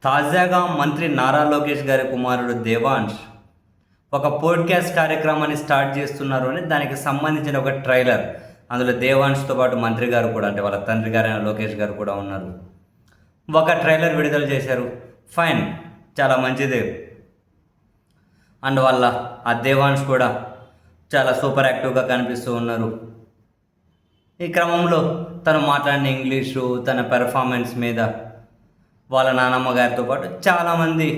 తాజాగా మంత్రి నారా లోకేష్ గారి కుమారుడు దేవాంష్ ఒక పోడ్కాస్ట్ కార్యక్రమాన్ని స్టార్ట్ చేస్తున్నారు అని దానికి సంబంధించిన ఒక ట్రైలర్. అందులో దేవాంష్తో పాటు మంత్రి గారు కూడా, అంటే వాళ్ళ తండ్రి గారైన లోకేష్ గారు కూడా ఉన్నారు. ఒక ట్రైలర్ విడుదల చేశారు. ఫైన్, చాలా మంచిదే. అండ్ వాళ్ళ ఆ దేవాంష్ కూడా చాలా సూపర్ యాక్టివ్గా కనిపిస్తూ ఉన్నారు. ఈ క్రమంలో తను మాట్లాడిన ఇంగ్లీషు, తన పెర్ఫార్మెన్స్ మీద వాళ్ళ నానమ్మ గారితో పాటు చాలామంది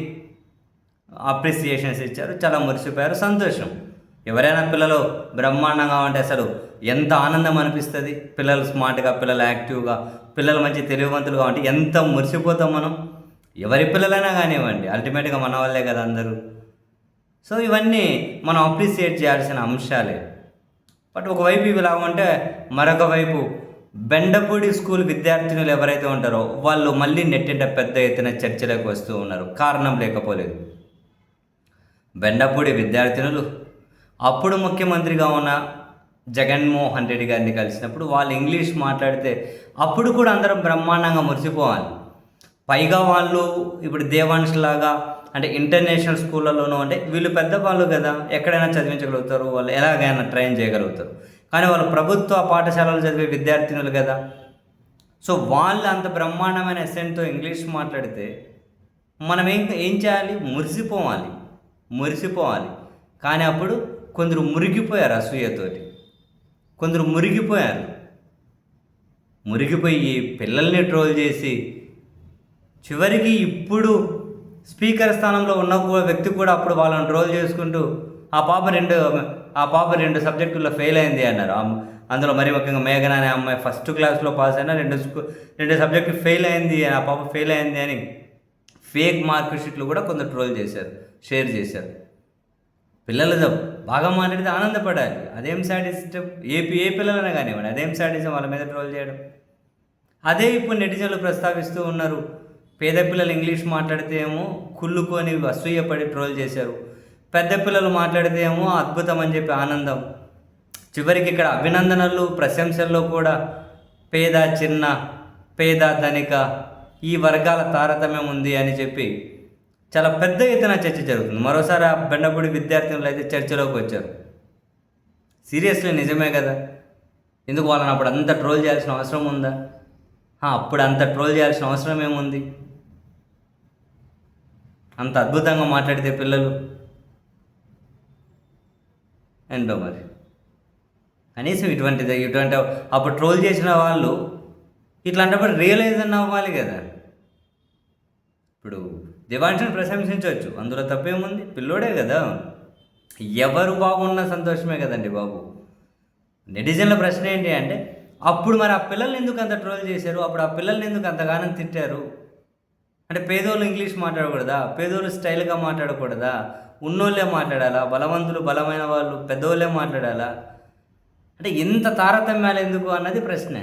అప్రిసియేషన్స్ ఇచ్చారు. చాలా మురిసిపోయారు. సంతోషం. ఎవరైనా పిల్లలు బ్రహ్మాండంగా ఉంటే అసలు ఎంత ఆనందం అనిపిస్తుంది. పిల్లలు స్మార్ట్గా, పిల్లలు యాక్టివ్గా, పిల్లలు మంచి తెలివివంతులుగా ఉంటే ఎంత మురిసిపోతాం మనం. ఎవరి పిల్లలైనా కానివ్వండి, అల్టిమేట్గా మన వాళ్ళే కదా అందరూ. సో ఇవన్నీ మనం అప్రిసియేట్ చేయాల్సిన అంశాలే. బట్ ఒకవైపు ఇవి ఉంటే మరొక వైపు బెండపూడి స్కూల్ విద్యార్థినులు ఎవరైతే ఉంటారో వాళ్ళు మళ్ళీ నెట్టింట పెద్ద ఎత్తున చర్చలోకి వస్తూ ఉన్నారు. కారణం లేకపోలేదు. బెండపూడి విద్యార్థినులు అప్పుడు ముఖ్యమంత్రిగా ఉన్న జగన్మోహన్ రెడ్డి గారిని కలిసినప్పుడు వాళ్ళు ఇంగ్లీష్ మాట్లాడితే అప్పుడు కూడా అందరం బ్రహ్మాండంగా మురిసిపోవాలి. పైగా వాళ్ళు ఇప్పుడు దేవాంష్ లాగా అంటే ఇంటర్నేషనల్ స్కూళ్ళలోనూ అంటే వీళ్ళు పెద్దవాళ్ళు కదా, ఎక్కడైనా చదివించగలుగుతారు, వాళ్ళు ఎలాగైనా ట్రైన్ చేయగలుగుతారు. కానీ వాళ్ళు ప్రభుత్వ పాఠశాలలు చదివే విద్యార్థినులు కదా. సో వాళ్ళు అంత బ్రహ్మాండమైన ఎసెంట్తో ఇంగ్లీష్ మాట్లాడితే మనం ఏం చేయాలి? మురిసిపోవాలి. కానీ అప్పుడు కొందరు మురిగిపోయారు అసూయతోటి. కొందరు మురిగిపోయి పిల్లల్ని ట్రోల్ చేసి చివరికి ఇప్పుడు స్పీకర్ స్థానంలో ఉన్న వ్యక్తి కూడా అప్పుడు వాళ్ళని ట్రోల్ చేసుకుంటూ ఆ పాప రెండు సబ్జెక్టుల్లో ఫెయిల్ అయింది అన్నారు. అందులో మరీ ముఖ్యంగా మేఘన అనే అమ్మాయి ఫస్ట్ క్లాస్లో పాస్ అయినా రెండు సబ్జెక్టులు ఫెయిల్ అయింది, ఆ పాప ఫెయిల్ అయింది అని ఫేక్ మార్క్ షీట్లు కూడా కొందరు ట్రోల్ చేశారు, షేర్ చేశారు. పిల్లలు బాగా మాట్లాడితే ఆనందపడాలి. అదేం సాడిజం? ఏ పిల్లలైనా కానివ్వండి, అదేం సాడిజం వాళ్ళ మీద ట్రోల్ చేయడం? అదే ఇప్పుడు నెటిజన్లు ప్రస్తావిస్తూ ఉన్నారు. పేద పిల్లలు ఇంగ్లీష్ మాట్లాడితే ఏమో కుళ్ళుకొని అసూయపడి ట్రోల్ చేశారు. పెద్ద పిల్లలు మాట్లాడితే ఏమో అద్భుతం అని చెప్పి ఆనందం. చివరికి ఇక్కడ అభినందనలు, ప్రశంసల్లో కూడా పేద ధనిక ఈ వర్గాల తారతమ్యం ఉంది అని చెప్పి చాలా పెద్ద ఎత్తున చర్చ జరుగుతుంది. మరోసారి ఆ బెండపూడి విద్యార్థులు అయితే చర్చలోకి వచ్చారు. సీరియస్లీ నిజమే కదా. ఎందుకు వాళ్ళని అప్పుడు అంత ట్రోల్ చేయాల్సిన అవసరం ఉందా? అప్పుడు అంత ట్రోల్ చేయాల్సిన అవసరం ఏముంది? అంత అద్భుతంగా మాట్లాడితే పిల్లలు ఏంటో మరి. కనీసం ఇటువంటి అప్పుడు ట్రోల్ చేసిన వాళ్ళు ఇట్లాంటప్పుడు రియలైజ్ అన్న అవ్వాలి కదా. ఇప్పుడు దేవాంశను ప్రశంసించవచ్చు, అందులో తప్పేముంది? పిల్లోడే కదా. ఎవరు బాగున్నా సంతోషమే కదండి బాబు. నెటిజన్ల ప్రశ్న ఏంటి అంటే అప్పుడు మరి ఆ పిల్లల్ని ఎందుకు అంత ట్రోల్ చేశారు? అప్పుడు ఆ పిల్లల్ని ఎందుకు అంతగానం తిట్టారు? అంటే పేదోళ్ళు ఇంగ్లీష్ మాట్లాడకూడదా? పేదోళ్ళు స్టైల్గా మాట్లాడకూడదా? ఉన్నోళ్ళే మాట్లాడాలా? బలవంతులు, బలమైన వాళ్ళు, పెద్దోళ్ళే మాట్లాడాలా? అంటే ఇంత తారతమ్యాలు ఎందుకు అన్నది ప్రశ్నే.